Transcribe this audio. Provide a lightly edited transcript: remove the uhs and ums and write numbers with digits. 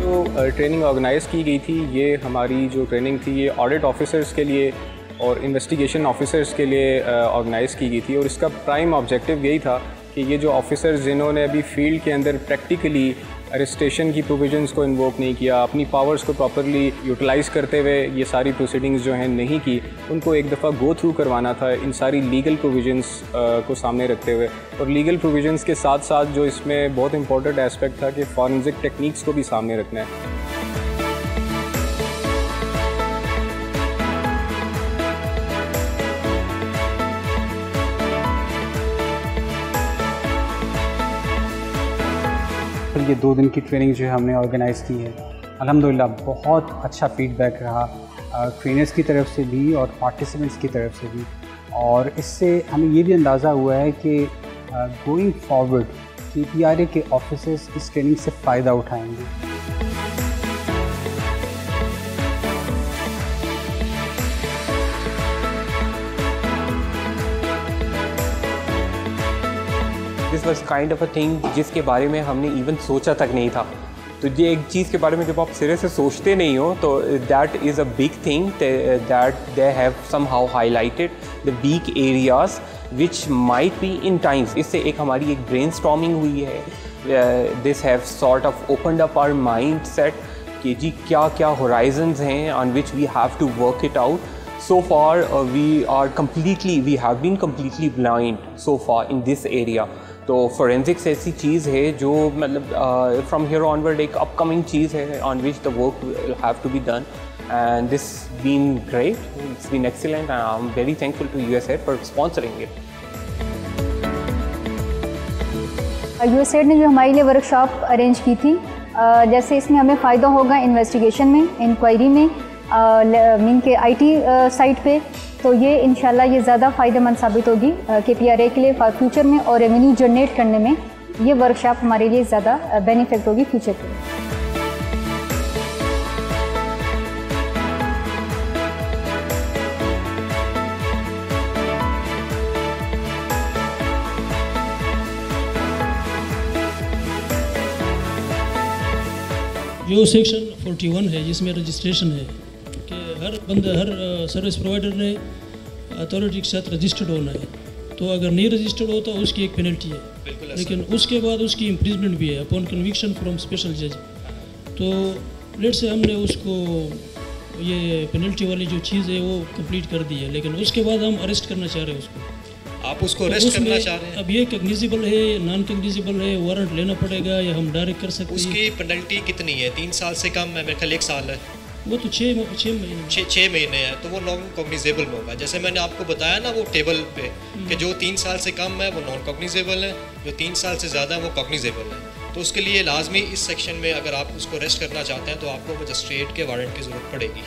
जो training organise की गई थी, ये हमारी जो ट्रेनिंग थी ये ऑडिट ऑफिसर्स के लिए और इन्वेस्टिगेशन ऑफिसर्स के लिए ऑर्गेनाइज़ की गई थी। और इसका प्राइम ऑब्जेक्टिव यही था कि ये जो ऑफिसर्स जिन्होंने अभी फील्ड के अंदर प्रैक्टिकली अरेस्टेशन की प्रोविजंस को इन्वोक नहीं किया, अपनी पावर्स को प्रॉपरली यूटिलाइज़ करते हुए ये सारी प्रोसीडिंग्स जो हैं नहीं की, उनको एक दफ़ा गो थ्रू करवाना था इन सारी लीगल प्रोविजंस को सामने रखते हुए। और लीगल प्रोविजंस के साथ साथ जो इसमें बहुत इंपॉर्टेंट एस्पेक्ट था कि फॉरेंसिक टेक्निक्स को भी सामने रखना है। ये 2 दिन की ट्रेनिंग जो है हमने ऑर्गेनाइज़ की है, अल्हम्दुलिल्लाह बहुत अच्छा फीडबैक रहा ट्रेनर्स की तरफ से भी और पार्टिसिपेंट्स की तरफ से भी। और इससे हमें ये भी अंदाज़ा हुआ है कि गोइंग फॉरवर्ड KPRA के ऑफिसर्स इस ट्रेनिंग से फ़ायदा उठाएंगे। This was kind of a thing जिसके बारे में हमने इवन सोचा तक नहीं था। तो ये एक चीज़ के बारे में जब आप सिरे से सोचते नहीं हो तो that is a big thing that they have somehow highlighted the weak areas which might be in times. इससे एक हमारी एक ब्रेनस्टॉर्मिंग हुई है। This have sort of opened up our mind set कि जी क्या क्या होराइजन्स हैं on which we have to work it out. So far we have been completely blind so far in this area। तो forensics ऐसी चीज़ है जो मतलब फ्रॉम हियर ऑनवर्ड एक अपकमिंग चीज़ है on which the work will have to be done and this been great, it's been excellent and I am very thankful to USAID for sponsoring it. USAID ने जो हमारे लिए workshop arrange की थी, जैसे इसमें हमें फ़ायदा होगा इन्वेस्टिगेशन में, इंक्वायरी में, मीन के IT साइट पे, तो ये इंशाल्लाह ये ज़्यादा फ़ायदेमंद साबित होगी KPRA के लिए फ्यूचर में। और रेवेन्यू जनरेट करने में ये वर्कशॉप हमारे लिए ज़्यादा बेनिफिट होगी फ्यूचर के लिए। जो सेक्शन 41 है जिसमें रजिस्ट्रेशन है कि हर बंदा, हर सर्विस प्रोवाइडर ने अथॉरिटी के साथ रजिस्टर्ड होना है। तो अगर नहीं रजिस्टर्ड होता उसकी एक पेनल्टी है, लेकिन उसके बाद उसकी इम्प्रिजमेंट भी है अपॉन कन्विक्शन फ्रॉम स्पेशल जज। तो लेट से हमने उसको ये पेनल्टी वाली जो चीज़ है वो कंप्लीट कर दी है, लेकिन उसके बाद हम अरेस्ट करना चाह रहे हैं उसको। आप उसको अरेस्ट करना चाह रहे हैं? अब ये कग्निजिबल है, नॉन कग्निजिबल है, वारंट लेना पड़ेगा या हम डायरेक्ट कर सकते हैं। उसकी पेनल्टी कितनी है? 3 साल से कम है, मेरे ख्याल 1 साल है। वो तो 6 महीने है, तो वो नॉन कॉग्निजेबल में होगा। जैसे मैंने आपको बताया ना वो टेबल पे कि जो 3 साल से कम है वो नॉन कॉग्निजेबल है, जो 3 साल से ज़्यादा है वो कॉग्निजेबल है। तो उसके लिए लाजमी इस सेक्शन में अगर आप उसको अरेस्ट करना चाहते हैं तो आपको मजिस्ट्रेट के वारंट की ज़रूरत पड़ेगी।